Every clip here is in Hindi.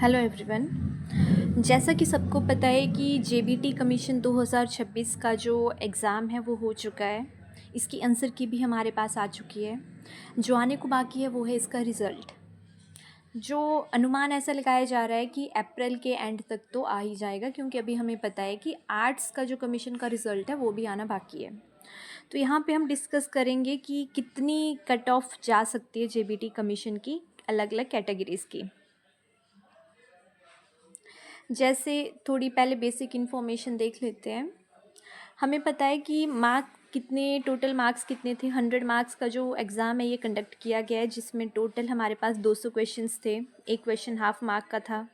Hello everyone. जैसा कि सबको पता है कि जेबीटी कमीशन 2026 का जो एग्ज़ाम है वो हो चुका है। इसकी आंसर की भी हमारे पास आ चुकी है। जो आने को बाकी है वो है इसका रिज़ल्ट। जो अनुमान ऐसा लगाया जा रहा है कि अप्रैल के एंड तक तो आ ही जाएगा, क्योंकि अभी हमें पता है कि आर्ट्स का जो कमीशन का रिज़ल्ट है वो भी आना बाकी है। तो यहाँ पे हम डिस्कस करेंगे कि कितनी कट ऑफ जा सकती है जेबीटी कमीशन की अलग अलग कैटेगरीज़ की। जैसे थोड़ी पहले बेसिक इन्फॉर्मेशन देख लेते हैं। हमें पता है कि टोटल मार्क्स कितने थे। 100 मार्क्स का जो एग्ज़ाम है ये कंडक्ट किया गया है, जिसमें टोटल हमारे पास 200 क्वेश्चंस थे। एक क्वेश्चन हाफ मार्क का था।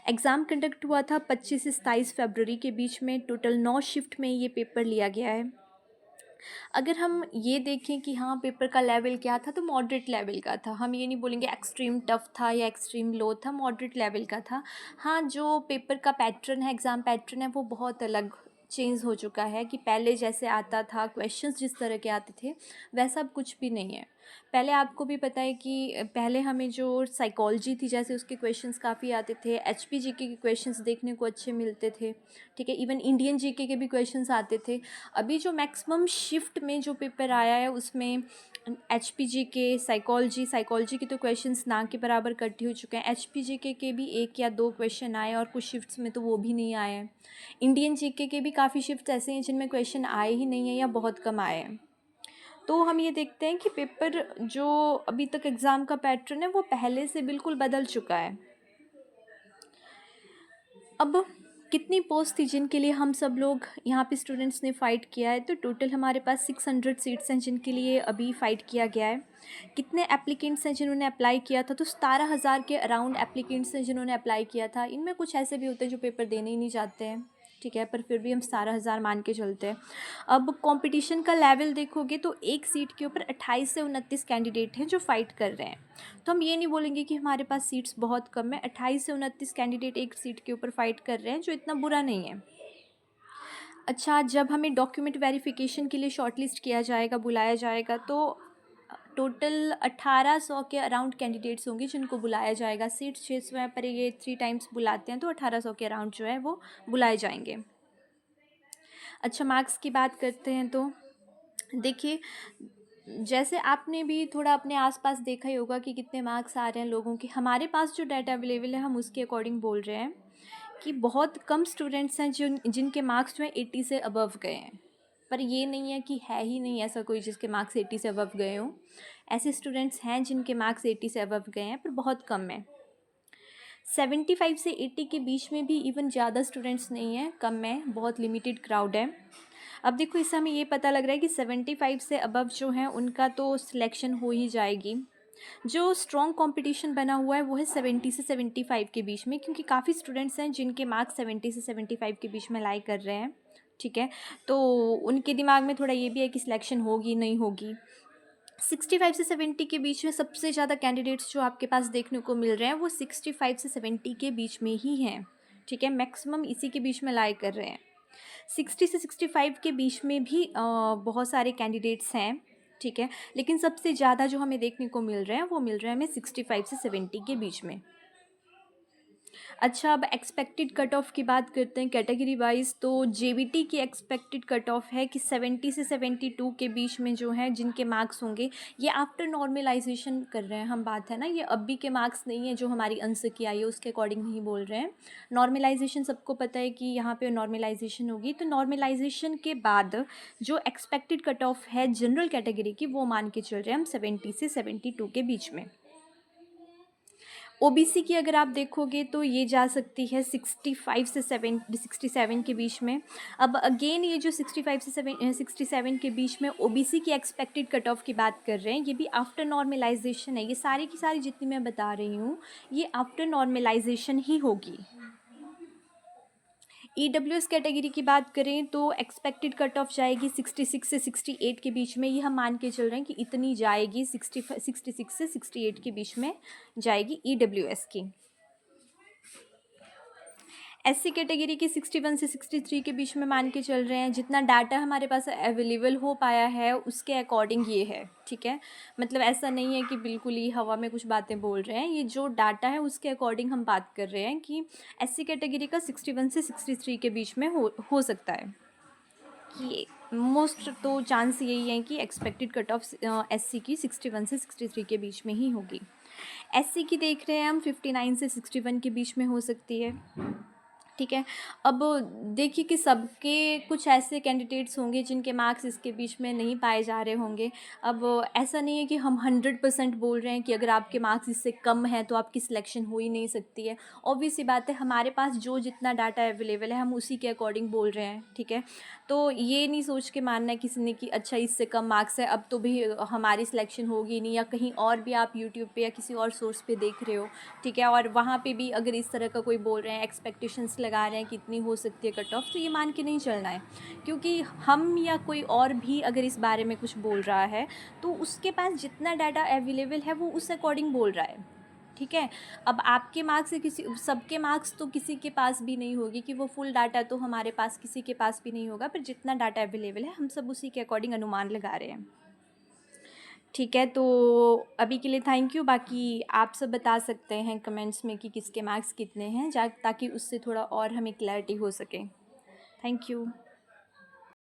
एग्ज़ाम कंडक्ट हुआ था 25 से 27 फरवरी के बीच में। टोटल 9 शिफ्ट में ये पेपर लिया गया है। अगर हम ये देखें कि हाँ पेपर का लेवल क्या था, तो मॉडरेट लेवल का था। हम ये नहीं बोलेंगे एक्सट्रीम टफ था या एक्सट्रीम लो था, मॉडरेट लेवल का था। हाँ, जो पेपर का पैटर्न है, एग्ज़ाम पैटर्न है, वो बहुत अलग चेंज हो चुका है कि पहले जैसे आता था, क्वेश्चंस जिस तरह के आते थे वैसा अब कुछ भी नहीं है। पहले आपको भी पता है कि पहले हमें जो साइकोलॉजी थी, जैसे उसके क्वेश्चंस काफ़ी आते थे। एचपी जीके के क्वेश्चंस देखने को अच्छे मिलते थे, ठीक है। इवन इंडियन जीके के भी क्वेश्चंस आते थे। अभी जो मैक्सिमम शिफ्ट में जो पेपर आया है उसमें एचपीजी के साइकोलॉजी के तो क्वेश्चंस ना के बराबर कट्ठे हो चुके हैं। एचपीजी के भी 1 या 2 क्वेश्चन आए, और कुछ शिफ्ट्स में तो वो भी नहीं आए हैं। इंडियन जीके के भी काफ़ी शिफ्ट्स ऐसे हैं जिनमें क्वेश्चन आए ही नहीं हैं या बहुत कम आए हैं। तो हम ये देखते हैं कि पेपर जो अभी तक एग्ज़ाम का पैटर्न है वो पहले से बिल्कुल बदल चुका है। अब कितनी पोस्ट थी जिनके लिए हम सब लोग यहाँ पे स्टूडेंट्स ने फ़ाइट किया है, तो टोटल हमारे पास 600 सीट्स हैं जिनके लिए अभी फ़ाइट किया गया है। कितने एप्लीकेंट्स हैं जिन्होंने अप्लाई किया था, तो 17,000 के अराउंड एप्लीकेंट्स हैं जिन्होंने अप्लाई किया था। इनमें कुछ ऐसे भी होते हैं जो पेपर देने ही नहीं चाहते हैं, ठीक है, पर फिर भी हम 17,000 मान के चलते हैं। अब कंपटीशन का लेवल देखोगे तो एक सीट के ऊपर 28 से 29 कैंडिडेट हैं जो फाइट कर रहे हैं। तो हम ये नहीं बोलेंगे कि हमारे पास सीट्स बहुत कम है। 28 से 29 कैंडिडेट एक सीट के ऊपर फाइट कर रहे हैं, जो इतना बुरा नहीं है। अच्छा, जब हमें डॉक्यूमेंट वेरिफिकेशन के लिए शॉर्टलिस्ट किया जाएगा, बुलाया जाएगा, तो टोटल 1800 के अराउंड कैंडिडेट्स होंगे जिनको बुलाया जाएगा। सीट्स 600 है, पर ये 3 टाइम्स बुलाते हैं, तो 1800 के अराउंड जो है वो बुलाए जाएंगे। अच्छा, मार्क्स की बात करते हैं तो देखिए, जैसे आपने भी थोड़ा अपने आसपास देखा ही होगा कि कितने मार्क्स आ रहे हैं लोगों के। हमारे पास जो डाटा अवेलेबल है हम उसके अकॉर्डिंग बोल रहे हैं कि बहुत कम स्टूडेंट्स हैं जिनके मार्क्स जो है 80 से अबव गए हैं। पर ये नहीं है कि है ही नहीं ऐसा कोई जिसके मार्क्स 80 से अबव गए हों। ऐसे स्टूडेंट्स हैं जिनके मार्क्स 80 से अबव गए हैं, पर बहुत कम है। 75 से 80 के बीच में भी इवन ज़्यादा स्टूडेंट्स नहीं हैं, कम है, बहुत लिमिटेड क्राउड है। अब देखो, इससे हमें ये पता लग रहा है कि 75 से अबव जो हैं उनका तो सिलेक्शन हो ही जाएगी। जो स्ट्रॉन्ग कंपटीशन बना हुआ है वो है 70 से 75 के बीच में, क्योंकि काफ़ी स्टूडेंट्स हैं जिनके मार्क्स 70 से 75 के बीच में लाई कर रहे हैं, ठीक है। तो उनके दिमाग में थोड़ा ये भी है कि सिलेक्शन होगी नहीं होगी। 65 से 70 के बीच में सबसे ज़्यादा कैंडिडेट्स जो आपके पास देखने को मिल रहे हैं वो 65 से 70 के बीच में ही हैं, ठीक है। मैक्सिमम इसी के बीच में लाई कर रहे हैं। 60 से 65 के बीच में भी बहुत सारे कैंडिडेट्स हैं, ठीक है। लेकिन सबसे ज़्यादा जो हमें देखने को मिल रहे हैं वो मिल रहे हैं हमें 65 से 70 के बीच में। अच्छा, अब एक्सपेक्टेड कट ऑफ की बात करते हैं कैटेगरी वाइज। तो जेबीटी की एक्सपेक्टेड कट ऑफ है कि 70 से 72 के बीच में जो है जिनके मार्क्स होंगे। ये आफ्टर नॉर्मलाइजेशन कर रहे हैं हम, बात है ना, ये अभी के मार्क्स नहीं है जो हमारी आंसर की आई है उसके अकॉर्डिंग नहीं बोल रहे हैं। नॉर्मलाइजेशन सबको पता है कि यहाँ पे नॉर्मलाइजेशन होगी, तो नॉर्मलाइजेशन के बाद जो एक्सपेक्टेड कट ऑफ है जनरल कैटेगरी की वो मान के चल रहे हैं हम 70 से 72 के बीच में। ओबीसी की अगर आप देखोगे तो ये जा सकती है 65 से 67 के बीच में। अब अगेन ये जो 65 से 67 के बीच में ओबीसी की एक्सपेक्टेड कट ऑफ की बात कर रहे हैं, ये भी आफ्टर नॉर्मलाइजेशन है। ये सारी की सारी जितनी मैं बता रही हूँ ये आफ्टर नॉर्मलाइजेशन ही होगी। ईडब्ल्यूएस कैटेगरी की बात करें तो एक्सपेक्टेड कट ऑफ जाएगी 66 से 68 के बीच में। ये हम मान के चल रहे हैं कि इतनी जाएगी, 66 से 68 के बीच में जाएगी ईडब्ल्यूएस की। एससी कैटेगरी की 61 से 63 के बीच में मान के चल रहे हैं, जितना डाटा हमारे पास अवेलेबल हो पाया है उसके अकॉर्डिंग ये है, ठीक है। मतलब ऐसा नहीं है कि बिल्कुल ही हवा में कुछ बातें बोल रहे हैं, ये जो डाटा है उसके अकॉर्डिंग हम बात कर रहे हैं कि एससी कैटेगरी का 61 से 63 के बीच में हो सकता है कि मोस्ट तो चांस यही है कि एक्सपेक्टेड कट ऑफ एससी की 61 से 63 के बीच में ही होगी। एससी की देख रहे हैं हम 59 से 61 के बीच में हो सकती है, ठीक है। अब देखिए कि सबके कुछ ऐसे कैंडिडेट्स होंगे जिनके मार्क्स इसके बीच में नहीं पाए जा रहे होंगे। अब ऐसा नहीं है कि हम 100% बोल रहे हैं कि अगर आपके मार्क्स इससे कम हैं तो आपकी सिलेक्शन हो ही नहीं सकती है। ऑब्वियस सी बात है, हमारे पास जो जितना डाटा अवेलेबल है हम उसी के अकॉर्डिंग बोल रहे हैं, ठीक है। तो ये नहीं सोच के मानना है किसी ने कि अच्छा इससे कम मार्क्स है अब तो भी हमारी सिलेक्शन होगी नहीं, या कहीं और भी आप यूट्यूब पे या किसी और सोर्स पे देख रहे हो, ठीक है, और वहाँ पे भी अगर इस तरह का कोई बोल रहे हैं, एक्सपेक्टेशंस लगा रहे हैं कि इतनी हो सकती है कट ऑफ, तो ये मान के नहीं चलना है। क्योंकि हम या कोई और भी अगर इस बारे में कुछ बोल रहा है तो उसके पास जितना डाटा अवेलेबल है वो उस अकॉर्डिंग बोल रहा है, ठीक है। अब आपके मार्क्स से किसी सबके मार्क्स तो किसी के पास भी नहीं होगी कि वो फुल डाटा तो हमारे पास किसी के पास भी नहीं होगा, पर जितना डाटा अवेलेबल है हम सब उसी के अकॉर्डिंग अनुमान लगा रहे हैं, ठीक है। तो अभी के लिए थैंक यू। बाकी आप सब बता सकते हैं कमेंट्स में कि किसके मार्क्स कितने हैं, ताकि उससे थोड़ा और हमें क्लैरिटी हो सके। Thank you.